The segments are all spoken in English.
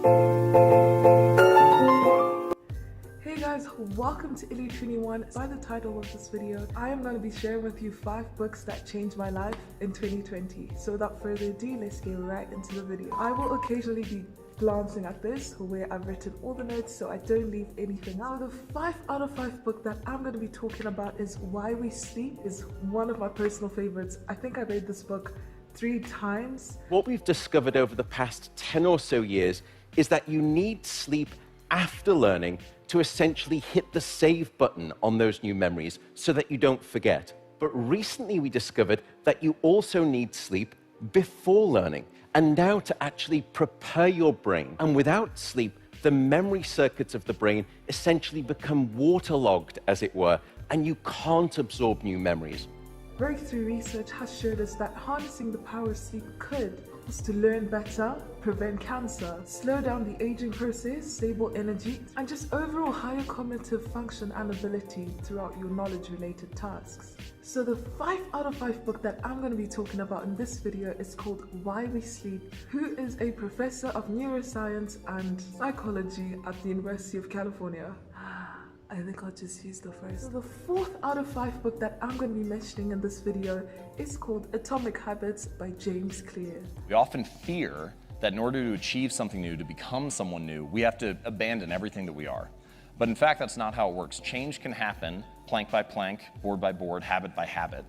Hey guys, welcome to Illy 21. By the title of this video, I am going to be sharing with you 5 books that changed my life in 2020. So without further ado, let's get right into the video. I will occasionally be glancing at this where I've written all the notes so I don't leave anything out. So the 5 out of 5 book that I'm going to be talking about is Why We Sleep. Is one of my personal favorites. I think I read this book 3 times. What we've discovered over the past 10 or so years is that you need sleep after learning to essentially hit the save button on those new memories so that you don't forget. But recently we discovered that you also need sleep before learning, and now to actually prepare your brain. And without sleep, the memory circuits of the brain essentially become waterlogged, as it were, and you can't absorb new memories. Breakthrough research has showed us that harnessing the power of sleep could help us to learn better, prevent cancer, slow down the aging process, stable energy, and just overall higher cognitive function and ability throughout your knowledge-related tasks. So the 5 out of 5 book that I'm going to be talking about in this video is called Why We Sleep, who is a professor of neuroscience and psychology at the University of California. I think I'll just use the first. So the 4th out of 5 book that I'm going to be mentioning in this video is called Atomic Habits by James Clear. We often fear that in order to achieve something new, to become someone new, we have to abandon everything that we are. But in fact, that's not how it works. Change can happen plank by plank, board by board, habit by habit.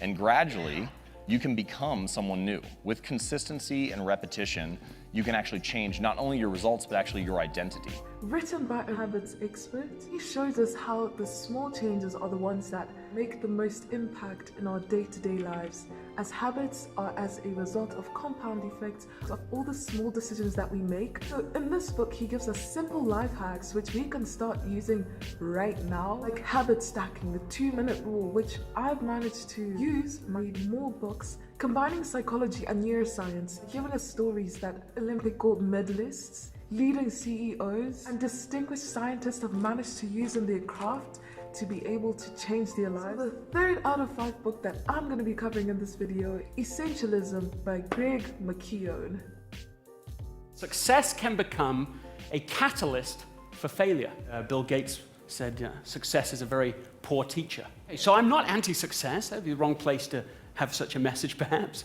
And gradually, you can become someone new. With consistency and repetition, you can actually change not only your results, but actually your identity. Written by a habits expert, he shows us how the small changes are the ones that make the most impact in our day-to-day lives, as habits are as a result of compound effects of all the small decisions that we make. So in this book, he gives us simple life hacks which we can start using right now, like habit stacking, the 2-minute rule, which I've managed to use, read more books, combining psychology and neuroscience, giving us stories that Olympic gold medalists, leading CEOs, and distinguished scientists have managed to use in their craft to be able to change their lives. So the 3rd out of 5 book that I'm going to be covering in this video, Essentialism by Greg McKeown. Success can become a catalyst for failure. Bill Gates said success is a very poor teacher. So I'm not anti-success. That would be the wrong place to have such a message, perhaps.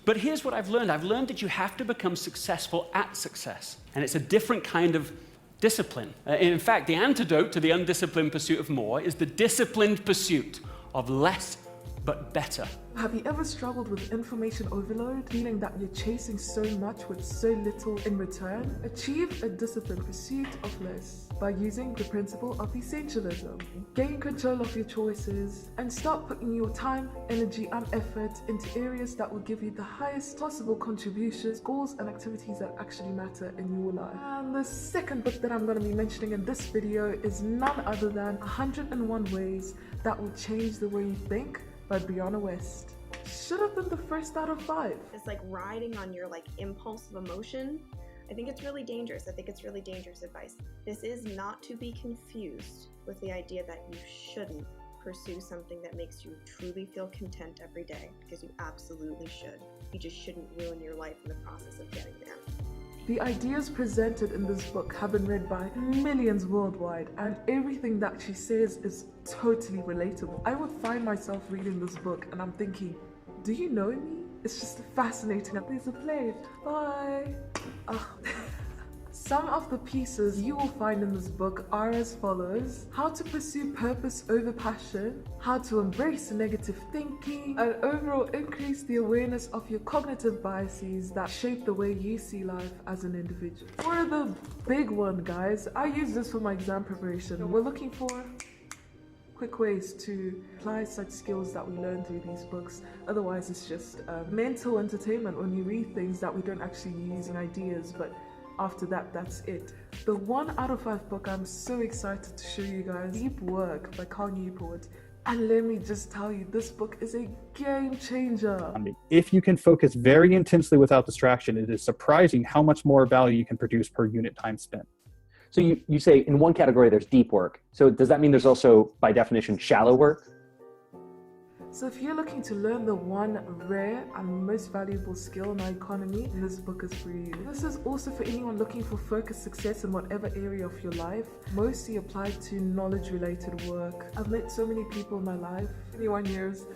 But here's what I've learned. I've learned that you have to become successful at success. And it's a different kind of discipline. In fact, the antidote to the undisciplined pursuit of more is the disciplined pursuit of less but better. Have you ever struggled with information overload, feeling that you're chasing so much with so little in return? Achieve a disciplined pursuit of less by using the principle of essentialism. Gain control of your choices and start putting your time, energy, and effort into areas that will give you the highest possible contributions, goals, and activities that actually matter in your life. And the 2nd book that I'm going to be mentioning in this video is none other than 101 Ways That Will Change the Way You Think by Brianna West. Should have been the 1st out of 5. It's like riding on your impulsive emotion. I think it's really dangerous. I think it's really dangerous advice. This is not to be confused with the idea that you shouldn't pursue something that makes you truly feel content every day, because you absolutely should. You just shouldn't ruin your life in the process of getting there. The ideas presented in this book have been read by millions worldwide, and everything that she says is totally relatable. I would find myself reading this book and I'm thinking, do you know me? It's just fascinating. There's a play. Bye. Some of the pieces you will find in this book are as follows: how to pursue purpose over passion, how to embrace negative thinking, and overall increase the awareness of your cognitive biases that shape the way you see life as an individual. For the big one, guys, I use this for my exam preparation. We're looking for quick ways to apply such skills that we learn through these books. Otherwise, it's just mental entertainment when you read things that we don't actually use in ideas, but after that, that's it. The 1 out of 5 book I'm so excited to show you guys, Deep Work by Cal Newport. And let me just tell you, this book is a game changer. If you can focus very intensely without distraction, it is surprising how much more value you can produce per unit time spent. So you say in one category there's deep work. So does that mean there's also, by definition, shallow work? So if you're looking to learn the one rare and most valuable skill in our economy, this book is for you. This is also for anyone looking for focused success in whatever area of your life, mostly applied to knowledge-related work. I've met so many people in my life, 21 years,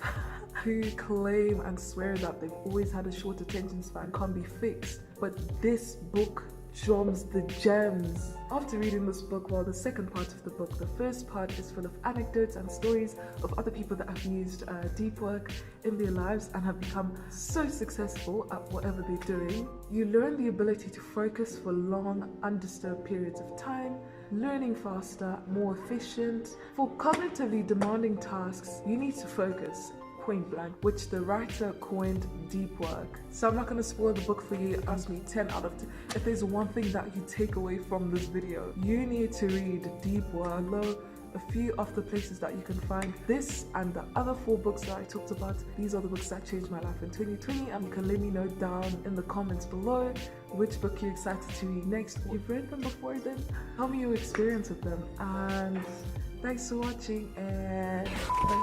who claim and swear that they've always had a short attention span, can't be fixed. But this book drops the gems. After reading this book, well, the second part of the book, the first part is full of anecdotes and stories of other people that have used deep work in their lives and have become so successful at whatever they're doing. You learn the ability to focus for long, undisturbed periods of time, learning faster, more efficient. For cognitively demanding tasks, you need to focus. Point blank, which the writer coined deep work. So I'm not going to spoil the book for you. Ask me 10 out of 10. If there's one thing that you take away from this video, you need to read Deep Work. Below a few of the places that you can find this and the other 4 books that I talked about. These are the books that changed my life in 2020, and you can let me know down in the comments below which book you're excited to read next. If you've read them before, then tell me your experience with them. And thanks for watching, and bye.